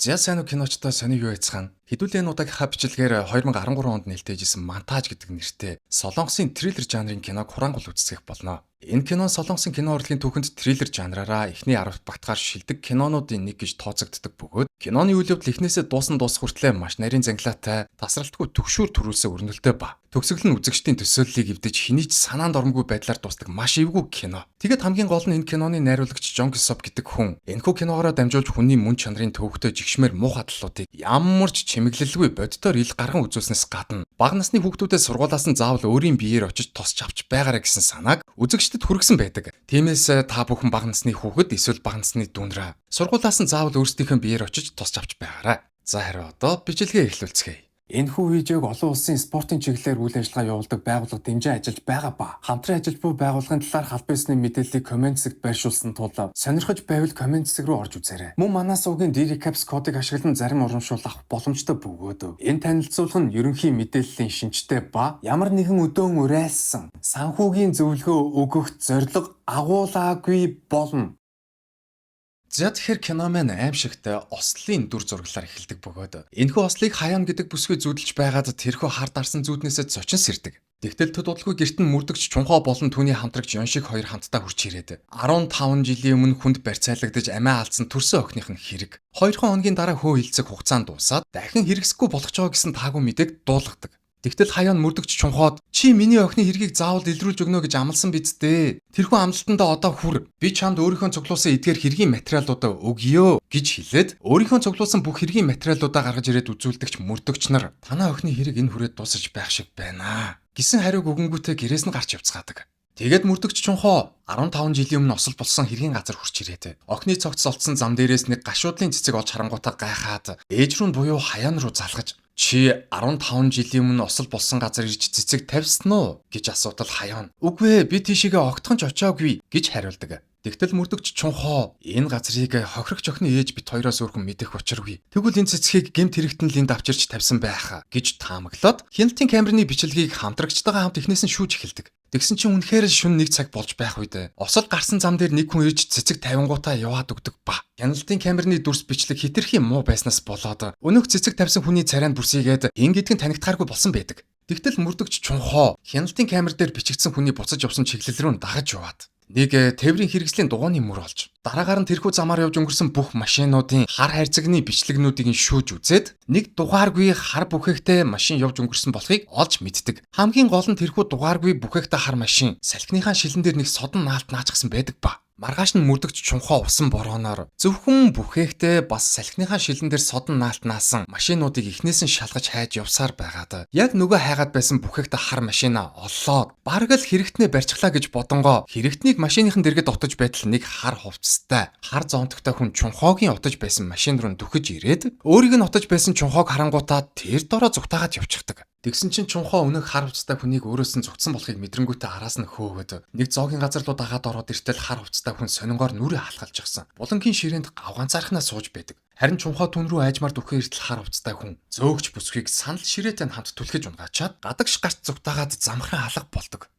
За сайн уу киночтой сони юу яцхан. Хэдүүлэн удаагийнхаа бичлэгээр 2013 онд нээлттэйжсэн Монтаж гэдэг нэртэй Солонгосын триллер жанрын киног хураангуул үзсгэх болно. Энэ кино Солонгосын кино урлагийн түүхэнд триллер жанраараа эхний 10 багтахаар шилдэг кинонуудын нэг гэж тооцогддог бөгөөд киноны үйл явдал эхнээсээ дууссан хүртлээр маш нарийн зангилаатай, тасралтгүй төгшүүр төрүүлсэн өрнөлтөө ба. Төгсгөл нь үзэгчдийн төсөөллийг эвдэж хэний ч санаанд оромгүй байдлаар дуустдаг маш эвгүй кино. Тэгээд хамгийн гол нь энэ киноны найруулагч Жон Ксоп гэдэг хүн энэхүү киногоороо дамжуулж хүний мөн чанарын төвөгтэй жигшмээр муу хадлуудыг ямар ч чимэглэлгүй боддоор ил гарган үзүүлснээс гадна бага насны хүүхдүүдэд сургуулаас нь заавал өөрийн биеэр очиж тосч авч байгаарэ гэсэн санааг үзэгчдэд хүргэсэн байдаг. Тиймээс та бүхэн бага насны хүүхэд эсвэл бага насны дүүнрээ сургуулаас нь заавал өөрсдийнхөө биеэр очиж тосч авч байгаарай. За харин одоо бичлэгээ эхлүүлцгээе. Энэхүү видеог олон улсын спортын чиглэлээр үйл ажиллагаа явуулдаг байгууллага дэмжиж ажиллаж байгаа ба хамтран ажиллаж буй байгууллагын талаар албан ёсны мэдээллийг комент хэсэгт байршуулсан тул сонирхож байвал комент хэсэг рүү орж үзээрэй. Мөн манай сувгийн D-Recaps кодыг ашиглан зарим урамшуул авах боломжтой бөгөөд энэ танилцуулга нь ерөнхий мэдээллийн шинжтэй ба ямар нэгэн өдөөн урайлсан санхүүгийн зөвлөгөө өгөх зорилго агуулаагүй болно. За тэгэхээр кино маань аимшигтай ослын дүр зураглаар эхэлдэг бөгөөд энэхүү ослыг хаяан гэдэг бүсгүй зүүдэлж байгаад тэрхүү хар дарсан зүүднээсээ зочин сэрдэг. Тэгтэл төд удалгүй гэрт нь мөрдөгч Чунхоо болон түүний хамтрагч Ёншиг хоёр хамтдаа хурж ирээд 15 жилийн өмнө хүнд барьцаалагдаж амиа алдсан төрсөн охиных нь хэрэг. 2 хоногийн дараа хөө хилцэх хугацаанд дуусаад дахин хэрэгсэхгүй болох ч гэсэн таагүй мэдээг дуулгадаг. Тэгтэл хаяан мөрдөгч Чунхоод чи миний охины хэргийг заавал илрүүлж өгнө гэж амласан биз дээ. Тэрхүү амлалтандаа одоо хүр. Би чамд өөрийнхөө цуглуулсан эдгээр хэргийн материалуудаа өгье гэж хэлээд өөрийнхөө цуглуулсан бүх хэргийн материалуудаа гаргаж ирээд үзүүлдэгч мөрдөгч нар танаа охины хэрэг энэ хүрээд дуусаж байх шиг байна гэсэн хариуг өгөнгүүтээ гэрээс нь гарч явцгаадаг. Тэгээд мөрдөгч Чунхоо 15 жилийн өмнө осол болсон хэргийн газар хурч ирээд охины цогц олцсон зам дээрээс нэг гашуудлын цэцэг олж харангуйтаа гайхаад ээж рүү буюу хаяан руу залгаж чи 15 жилийн өмнө осол болсон газар ирж цэцэг тавьсан уу гэж асуудал хаяан. Үгүй ээ би тийшээгээ огтхон ч очоогүй гэж хариулдаг. Тэгтэл мөрдөгч Чунхоо энэ газрыг хохирогч охины ээж бит хоёроос өөрхөн мэдэх учиргүй. Тэгвэл энэ цэцгийг гэмт хэрэгтэн линд авчирч тавьсан байх гэж таамаглаад хяналтын камерны бичлэгийг хамтрагчтайгаа хамт эхнээс нь шүүж эхэлдэг. Тэгсэн чинь үнэхээр шүн 1 цаг болж байх үед осол гарсан зам дээр нэг хүн ирж цэцэг тавингуудаа яваад өгдөг ба. Хяналтын камерны дүрс бичлэг хитрхи муу байснаас болоод өнөөх цэцэг тавьсан хүний царайнд бүрсийгээд ин гэдг нь танигдахааргүй болсон байдаг. Тэгтэл мөрдөгч Чунхоо хяналтын камер дээр бичигдсэн хүний буцаж явсан чиглэл рүү дагаж яваад нэг тээврийн хэрэгслийн дугуйны мөр олж дараагаар нь тэрхүү замаар явж өнгөрсөн бүх машинуудын хар хайрцагны бичлэгнүүдийг шүүж үзээд нэг дугааргүй хар бүхэхтэй машин явж өнгөрсөн болохыг олж мэддэг. Хамгийн гол нь тэрхүү дугааргүй бүхэхтэй хар машин салхиныхаа шилэн дээр нэг содон наалт наачсан байдаг ба. Маргааш нь мөрдөгч Чунхоо усан борооноор зөвхөн бүхэхтэй бас салхиныхаа шилэн дээр содон наалт наасан машинуудыг эхнээс нь шалгаж хайж явсаар байгаад яг нөгөө хайгаад байсан бүхэхтэй хар машинаа олоод бараг л хэрэгтнээ барьчихлаа гэж бодонгоо хэрэгтнийг машиныхан дэргэд утаж байтал нэг хар хувцастай хар зонтогтой хүн Чунхоогийн утаж байсан машин руу дөхөж ирээд өөрийг нь утаж байсан Чунхоог харангуйтаа тэр дороо зүгтаагаад явчихдаг. Тэгсэн чинь Чунхоо өнөөх хар хувцастай хүнийг өөрөөс нь зугтсан болохыг мэдрэнгүүтээ араас нь хөөгөөд нэг зоогийн газар руу дагаад ороод иртэл хар хувцастай хүн сонингоор нүрээ халахалж гисэн. Булангийн ширээнд гавганцаархнаа сууж байдаг. Харин Чунхоо түн рүү айжмаар дөхөө иртэл хар хувцастай хүн зөөгч бүсгийг санал ширээтэй хамт түлхэж унгаачаад гадагш гарт зүгтаагаад замхран алга болдог.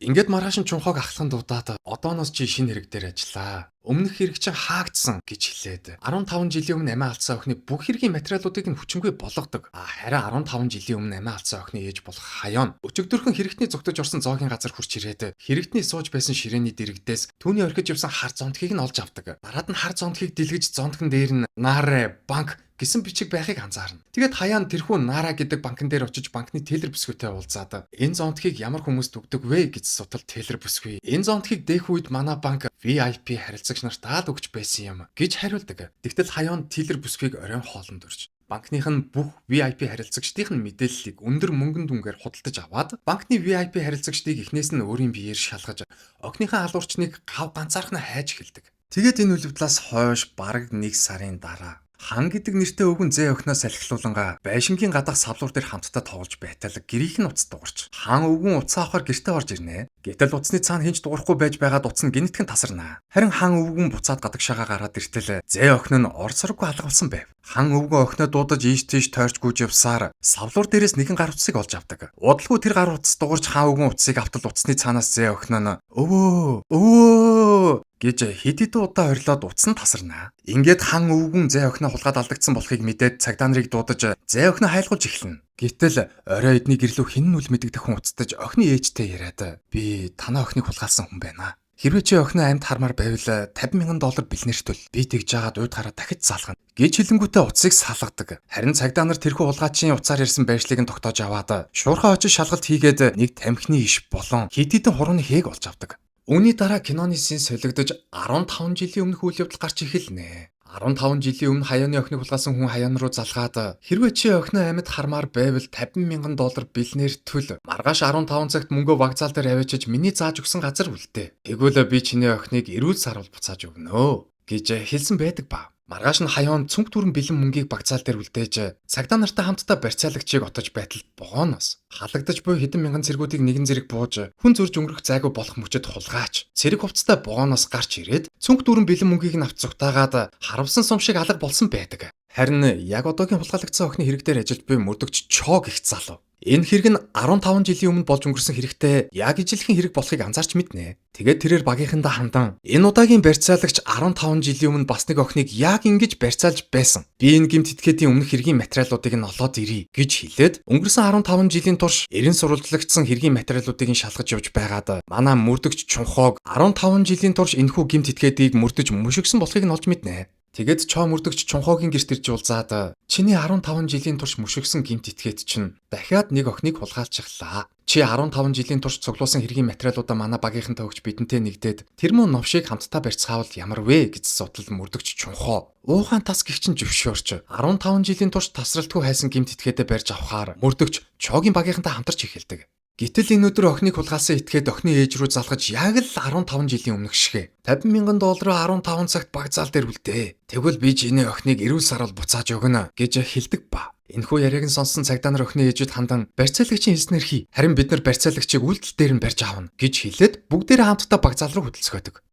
Ингээд маргааш нь Чунхоог ахлахын дуудаад одооноос чи шинэ хэрэг дээр ажиллаа. Өмнөх хэрэг чинь хаагдсан гэж хэлээд 15 жилийн өмнө амиа алдсан охины бүх хэргийн материалуудыг нь хүчингүй болгодог. Харин 15 жилийн өмнө амиа алдсан охины ээж болох Хаяон өчигдөрхөн хэрэгтний зүгтэж орсон зоогийн газар хурч ирээд хэрэгтний сууж байсан ширээний дэрэгдээс түүний орхиж явсан хар зонтхийг нь олж авдаг. Дараад нь хар зонтхийг дэлгэж зонтхон дээр нь Наарэ банк гэсэн бичиг байхыг анзаарна. Тэгээд Хаяан тэрхүү Нара гэдэг банкн дээр очиж банкны тейлер бүсгүйтэй уулзаад энэ зонтхийг ямар хүмүүст өгдөг вэ гэж сутал тейлер бүсгүй. Энэ зонтхийг дээх үед манай банк VIP харилцагч нартаа л өгч байсан юм гэж хариулдаг. Тэгтэл Хаяан тейлер бүсгүйг оройн хоолнд өрж банкных нь бүх VIP харилцагчдын мэдээллийг өндөр мөнгөн дүнгээр худалдаж аваад банкны VIP харилцагчдыг эхнээс нь өөрийн биеэр шалгаж охиныхаа алуурчныг гав ганцаархнаа хайж эхэлдэг. Тэгээд энэ үйл явдлаас хойш бараг 1 сарын дараа Хан гэдэг нэртэй өвгөн зээ охиноос салхилууланга байшингийн гадах савлуур дээр хамтдаа тоглож байтал гэрийнх нь уц дуурч хаан өвгөн уцаа авахар гэртээ орж ирнэ. Гэтэл уцны цаана хинч дуурахгүй байж байгаад уц нь гинтгэн тасарнаа. Харин хаан өвгөн буцаад гадаг шагаа гараад иртэл зээ охин нь орсоргүй алгавсан байв. Хан өвгөн охиноо дуудаж ийш тийш тойрч гүйж явсаар савлуур дээрээс нэгэн гар утсыг олж авдаг. Удалгүй тэр гар утас дуурч хаан өвгөн утсыг автал уцны цаанаас зээ охин нь өвөө гэж хэд хэдэн удаа орилоод утсан тасарнаа. Ингээд хан өвгөн зээ охиноо хулгаад алдагдсан болохыг мэдээд цагдаа нарыг дуудаж зээ охиноо хайлгуулж эхэлнэ. Гэтэл орой эдний гэрлүү хэн нь үл мэдэгдэх хүн уцтаж охины ээжтэй яриад би танаа охиныг хулгаалсан хүн байна. Хэрвээ чи охиноо амьд хармаар байвал $50,000 бэлнэртвэл би тэгж жагаад уйд гараа дахиж салгана гэж хэлэнгүүтээ уцыг салгадаг. Харин цагдаа нар тэрхүү улгаачийн уцаар ирсэн байршлыг нь тогтоож аваад шуурхай очиж шалгалт хийгээд нэг тамхины иш болон хэд хэдэн хурууны хээг олж авдаг. Үүний дараа киноны шин солигдож 15 жилийн өмнөх үйл явдал гарч эхэлнэ. 15 жилийн өмнө хаяаны охиныг хулгайсан хүн хаяан руу залгаад хэрвээ чи охиноо амьд хармаар байвал $50,000 бэлнэртвэл маргааш 15 цагт мөнгөө вокзал дээр авчиж миний зааж өгсөн газар үлдээ. Тэгвэл би чиний охиныг эрүүл саруул буцааж өгнө гэж хэлсэн байдаг ба. Маргааш нь хаяан цүнх түрэн бэлэн мөнгийг вокзал дээр үлдээж цагдаа нартай хамтдаа барьцаалагчийг отож байтал богооноос халагдаж буй хэдэн мянган цэргүүдийг нэгэн зэрэг бууж хүн зөрж өнгөрөх зайгүй болох мөчөд хулгаач цэрэг хувцастай богооноос гарч ирээд цүнх түрэн бэлэн мөнгийг нь авч зүгтаагаад харавсан сум шиг алга болсон байдаг. Харин яг одоогийн хулгайлагдсан охины хэрэг дээр ажилт буй мөрдөгч Чо гэх залуу. Энэ хэрэг нь 15 жилийн өмнө болж өнгөрсөн хэрэгтээ яг ижилхэн хэрэг болохыг анзаарч мэднэ. Тэгээд тэрээр багийнхандаа хандан энэ удаагийн барьцаалагч 15 жилийн өмнө бас нэг охиныг яг ингэж барьцаалж байсан. Би энэ гимт этгээдийн өмнөх хэргийн материалуудыг нь олоод ирье гэж хэлээд өнгөрсөн 15 жилийн турш эрен сурвалжлагдсан хэргийн материалуудыг нь шалгаж явж байгаад манай мөрдөгч Чунхог 15 жилийн турш энэхүү гимт этгээдийг мөрдөж мөшөгсөн болохыг нь олж мэднэ. Тэгээд Чо мөрдөгч Чунхогийн гэрт ирж уулзаад чиний 15 жилийн турш мөшөгсөн гимт этгээд чинь дахиад нэг охиныг хулгайлчихлаа. Чи 15 жилийн турш цуглуулсан хэргийн материалуудаа манай багийнхантай өгч бидэнтэй нэгдээд тэр мөн новшийг хамтдаа барьцгаавал ямар вэ гэж судал мөрдөгч Чунхо. Уугаан тас гих чинь зөвшөөрч 15 жилийн турш тасралтгүй хайсан гимт этгээдээ барьж авахаар мөрдөгч Чогийн багийнхантай хамтарч эхэлдэг. Гэтэл энэ өдөр охиныг хулгаалсан этгээд охины ээж рүү залгаж яг л 15 жилийн өмнөх шиг $50,000 15 цагт вокзал дээр үлдээ. Тэгвэл би чиний охиныг эрүүл саруул буцааж өгнө гэж хэлдэг ба. Энэхүү яриаг нь сонссон цагдаа нар охины ээжэд хандан барьцаалагчийн хэлснээр хий. Харин бид нар барьцаалагчийг үйлдэл дээр нь барьж аавна гэж хэлээд бүгдээрээ хамтдаа вокзал руу хөдөлсгөөдөг.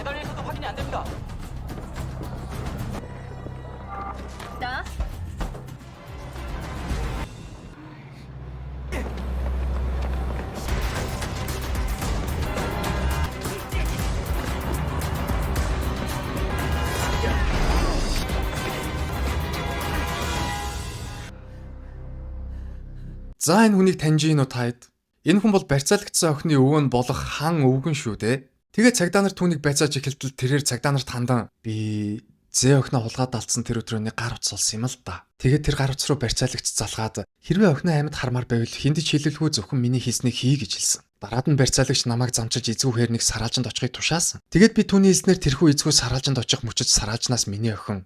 계단에서도 확인이 안 됩니다. 나? За энэ хүнийг таньж гин үү таад? Энэ хүн бол барьцаалагдсан охины өвөө нь болох хан өвгөн шүү дээ. Тэгээд цагдаа нар түүнийг байцааж эхэлтэл тэрээр цагдаа нарт хандан би зээ охиноо хулгаад алдсан тэр өдрөө нэг гар утас олсон юм л да. Тэгээд тэр гар утас руу барьцаалагч залгаад хэрвээ охиноо амьд хармаар байвал хинд ч хэлэлгүй зөвхөн миний хийснийг хий гэж хэлсэн. Дараад нь барьцаалагч намайг замчиж эзгүй хэрнийг сараалжинд очихыг тушаасан. Тэгээд би түүний хэлснээр тэрхүү эзгүй сараалжинд очих мөчөд сараалжнаас миний охин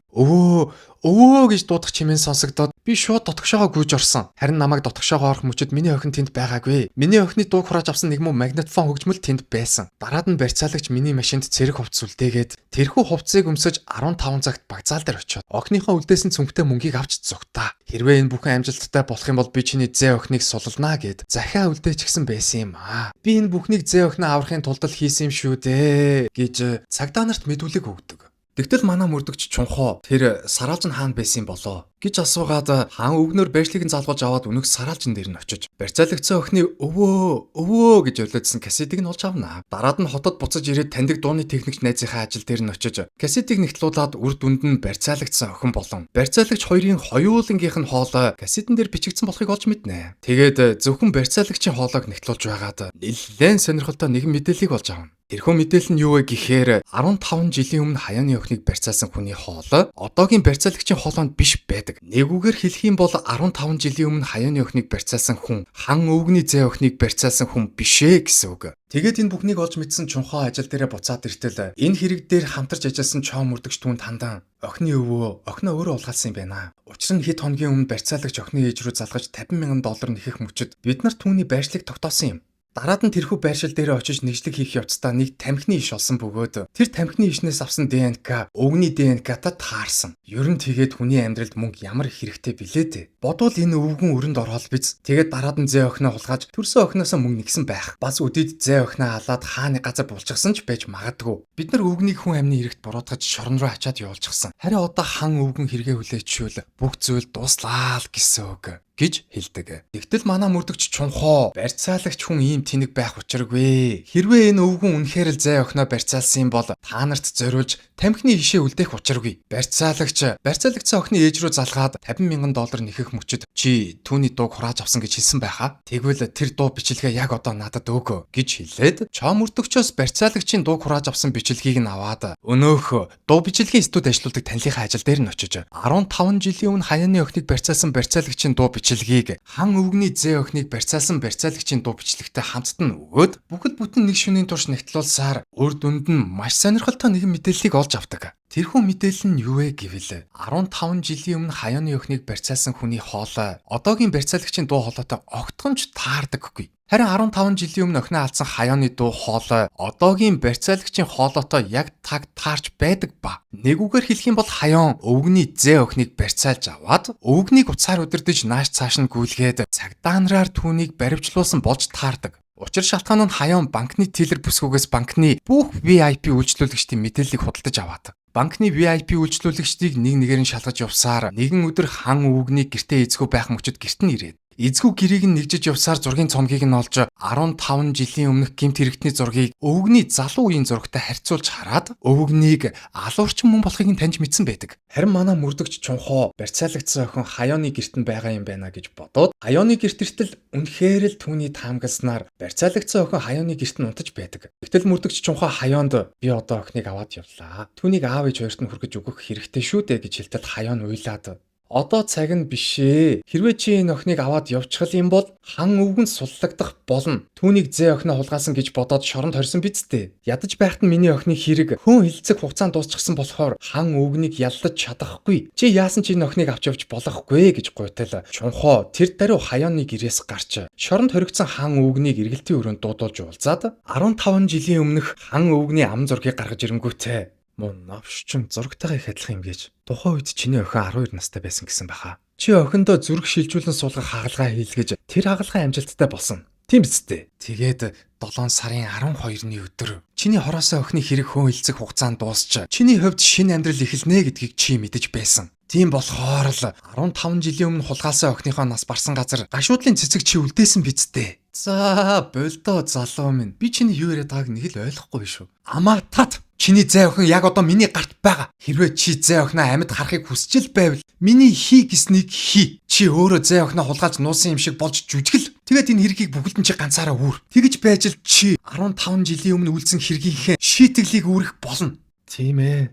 өвөө гэж дуудах чимээн сонсогдоод би шууд дотгошоогоо гүйж орсон. Харин намайг дотгошоогоо орох мөчөд миний охин тэнд байгаагүй. Миний охины дууг хурааж авсан нэг муу магнитофон хөгжмөл тэнд байсан. Дараад нь барьцаалагч миний машинд цэрэг хувцас үлдээгээд тэрхүү хувцсыг өмсөж 15 цагт вокзал дээр очиод охиныхоо үлдээсэн цүнхтэй мөнгийг авч зүгтаа. Хэрвээ энэ бүхэн амжилттай болох юм бол би чиний зээ охиныг суллнаа гэд захиа үлдээчихсэн байсан юм аа. Би энэ бүхнийг зээ охиноо аврахын тулд л хийсэн юм шүү дээ гэж цагдаа нарт мэдүүлэг өгдөг. Тэгтэл манай мөрдөгч Чунхо тэр сараалжин хаан байсан юм болоо гэж асуугаад хаан өвгнөр байршлыг нь залгуулж аваад өнөх сараалжин дээр нь очиж барьцаалагцсан охины өвөө гэж өрлөдсөн кассетыг нь олж авнаа. Дараад нь хотод буцаж ирээд таньдаг дууны техникч найзынхаа ажил дээр нь очиж кассетыг нэгтлуулаад үр дүнд нь барьцаалагцсан охин болон барьцаалагч хоёрын хоёулангийнх нь хоолой кассетэн дээр бичигдсэн болохыг олж мэднэ. Тэгээд зөвхөн барьцаалагчийн хоолойг нэгтлуулж байгаад нэлээд сонирхолтой нэгэн мэдээллийг олж авна. Тэрхүү мэдээлэл нь юу вэ гэхээр 15 жилийн өмнө хаяаны охиныг барьцаалсан хүний хоолой одоогийн барьцаалагчийн хоолойнд биш байдаг. Нэгүгээр хэлэх юм бол 15 жилийн өмнө хаяаны охиныг барьцаалсан хүн хан өвгний зээ охиныг барьцаалсан хүн бишээ гэсэн үг. Тэгээд энэ бүхнийг олж мэдсэн чунхоо ажил дээрээ буцаад иртэл энэ хэрэг дээр хамтарч ажилласан чоо мөрдөгч түүнд хандан охины өвөө охиноо өөрөө улгаалсан юм байна. Учир нь хэд хоногийн өмнө барьцаалагч охины ээж рүү залгаж $50,000 нэхэх мөчөд бид нар түүний байршлыг тогтоосон юм. Дараад нь тэрхүү байршил дээр очиж нэгжлэг хийх явцдаа нэг тамхины иш олсон бөгөөд тэр тамхины ишнээс авсан ДНК өвгний ДНК-тай таарсан. Ер нь тэгээд хүний амьдралд мөнгө ямар их хэрэгтэй билээ дээ. Бодвол энэ өвгөн өрөнд ороод биз. Тэгээд дараад нь зээ охиноо хулгаж төрсөн охиноосоо мөнгө нэгсэн байх. Бас өдөрт зээ охиноо халаад хааны газар булчихсан ч байж магадгүй. Бид нар өвгнийг хүн амны эрэгт буруутгаж шорон руу ачаад явуулчихсан. Харин одоо хан өвгөн хэрэгээ хүлээчүүл бүх зүйл дуслаа л гэсэн үг гэж хэлдэг. Тэгтэл манай мөрдөгч чунхоо барьцаалагч хүн ийм тэнэг байх учиргүй. Хэрвээ энэ өвгөн үнэхээр л зээ охиноо барьцаалсан юм бол та нарт зориулж тамхины ишээ үлдээх учиргүй. Барьцаалагчсан охины ээж рүү залгаад $50,000 нэхэх мөчөд чи түүний дууг хурааж авсан гэж хэлсэн байхаа. Тэгвэл тэр дуу бичлэгээ яг одоо надад өг гэж хэлээд чоо мөрдөгчөөс барьцаалагчийн дууг хурааж авсан бичлэгийг нь аваад өнөөх дуу бичлэгийн студ ажилладаг танилынхаа ажил дээр нь очиж 15 жилийн өмнө хаяаны охиныг барьцаалсан барьцаалагчийн дуу бичлэгийг хан өвгний зээ охиныг барьцаалсан барьцаалагчийн дуу бичлэгтэй хамтд нь өгөөд бүхэл бүтэн нэг шөнийн турш нэгтлүүлсаар үр дүнд нь маш сонирхолтой нэгэн мэдээллийг олж авдаг. Тэрхүү мэдээлэл нь юу вэ гэвэл 15 жилийн өмнө хаяаны охиныг барьцаалсан хүний хоолой одоогийн барьцаалагчийн дуу хоолойтой огтхонч таардаггүй. Харин 15 жилийн өмнө охиноо алдсан хаяаны дуу хоолой одоогийн барьцаалагчийн хоолойтой яг таг таарч байдаг ба. Нэгүгээр хэлэх юм бол хаяан өвгний зээ охиныг барьцаалж аваад өвгнийг уцаар удирдах нааш цааш нь гүйлгээд цагдаа нараар түүнийг баривчлуулсан болж таардаг. Учир шалтгаан нь хаяан банкны тэлэр бүсгүйгээс банкны бүх VIP үйлчлүүлэгчдийн мэдээллийг худалдаж аваад банкны VIP үйлчлүүлэгчдийг нэг нэгээр нь шалгаж явсаар нэгэн өдөр хан өвгний гэртээ эзгүй байх мөчөд гэрт нь ирээд эзгүй гэрийг нь нэгжиж явсаар зургийн цомгийг нь олж 15 жилийн өмнөх гэмт хэрэгтний зургийг өвгний залуу үеийн зурагтай харьцуулж хараад өвгнийг алуурчин мөн болохыг нь таньж мэдсэн байдаг. Харин манай мөрдөгч чунхоо барьцаалагцсан охин хаяаны гэрт нь байгаа юм байна гэж бодоод хаяаны гэрт иртэл үнэхээр л түүний таамагласнаар барьцаалагцсан охин хаяаны гэрт нь унтаж байдаг. Гэтэл мөрдөгч чунхоо хаяанд би одоо охиныг аваад явлаа. Түүнийг аав ээж хоёрт нь хүргэж өгөх хэрэгтэй шүү дээ гэж хэлтэл хаяан уйлаад одоо цаг нь бишээ. Хэрвээ чи энэ охиныг аваад явчихвал юм бол хан өвгөнд суллагдах болно. Түүнийг зээ охиноо хулгаасан гэж бодоод шоронд хорьсон биз дээ. Ядаж байхад нь миний охины хэрэг хүн хилцэх хугацаанд дуусчихсан болохоор хан өвгнийг яллаж чадахгүй. Чи яасан ч энэ охиныг авч явж болохгүй гэж гуйтал. Чунхоо тэр даруй хаяаны гэрээс гарч шоронд хоригдсан хан өвгнийг эргэлтийн өрөөнд дуудуулж уулзаад 15 жилийн өмнөх хан өвгний ам зургийг гаргаж ирэнгүүтээ мөн навшчин зурагтайгаа их адилхан юм гэж. Тухайн үед чиний охин 12 настай байсан гэсэн баха. Чи охиндоо зүрх шилжүүлэн суулгах хагалгаа хийлгэж тэр хагалгаа амжилттай болсон. Тийм биз дээ. Тэгээд 7 сарын 12-ны өдөр чиний хороосоо охины хэрэг хүн хилцэх хугацаанд дуусч чиний хувьд шинэ амьдрал эхэлнэ гэдгийг чи мэдэж байсан. Тийм болохоор л 15 жилийн өмнө хулгаалсан охиныхоо нас барсан газар гашуудлын цэцэг чи үлдээсэн биз дээ. За болдоо залуу минь. Би чиний юу яриад байгааг нэг л ойлгохгүй шүү. Амаа тат. Чиний зээ охин яг одоо миний гарт байгаа. Хэрвээ чи зээ охиноо амьд харахыг хүсэж л байвал миний хий гэснийг хий. Чи өөрөө зээ охиноо хулгайлж нуусан юм шиг болж жүжигл. Тэгээд энэ хэргийг бүгд нь чи ганцаараа үүр. Тэгэж байж л чи 15 жилийн өмнө үлдсэн хэргийнхээ шийтгэлийг үүрэх болно. Тийм ээ.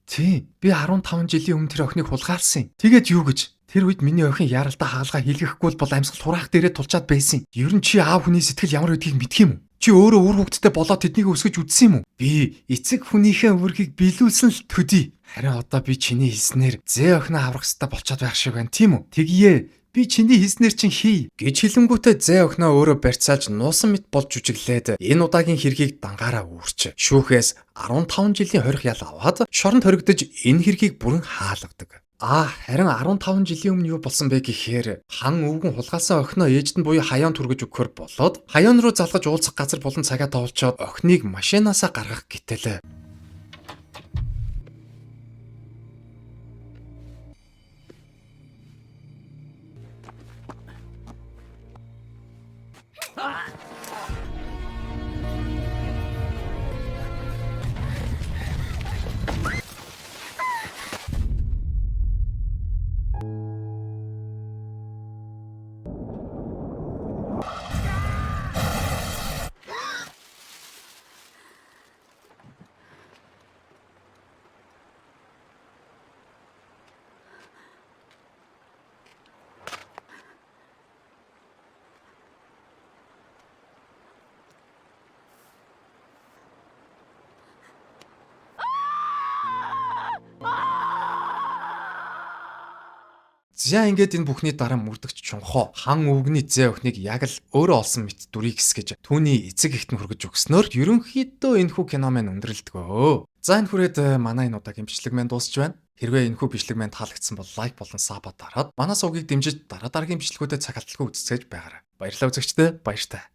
Тийм. Би 15 жилийн өмнө тэр охиныг хулгайлсан. Тэгээд юу гэж? Тэр үед миний охин яралдаа хаалгаа хийлгэхгүй бол амьсгал хураах дээрээ тулчаад байсан. Ер нь чи аав хүний сэтгэл ямар байдгийг мэдх юм уу? Чи өөрөө үр хөвгтдээ болоод тэднийг өсгөж үдсэн юм уу? Би эцэг хүнийхээ үүргийг биелүүлсэн л төдий. Харин одоо би чиний хэлснээр зээ охиноо аврах хэрэгтэй болчиход байх шиг байна, тийм үү? Тэгье. Би чиний хэлснээр чин хий гэж хэлэнгүүтээ зээ охиноо өөрөө барьцаалж нуусан мэт болж жүжиглээд энэ удаагийн хэргийг дангаараа үүрч шүүхээс 15 жилийн хорих ял аваад шоронд хоригдож энэ хэргийг бүрэн хаалгадаг. Харин 15 жилийн өмнө юу болсон бэ гэхээр хан өвгөн хулгаалсан охиноо ээжд нь буюу хаяан түргэж өгөхөр болоод хаяан руу залгаж уулзах газар болон цагаа тоолчоод охиныг машинаасаа гаргах гэтэл За ингээд энэ бүхний дараа мөрдөгч Чунхо хан өвгний зэ өхнийг яг л өөрөө олсон мэт дүрийг хэсгэж түүний эцэг эхт нь хүргэж өгснөөр ерөнхийдөө энэхүү кино маань өндөрлөдгөө. За энэ хүрээд манай энэ удаагийн бичлэг маань дуусч байна. Хэрвээ энэхүү бичлэг маань таалагдсан бол лайк болон сабаа дараад манай сувгийг дэмжиж дараа дараагийн бичлэгүүдэд цаг алдалгүй үзцээж байгаарай. Баярлалаа үзэгчдээ, баяртай.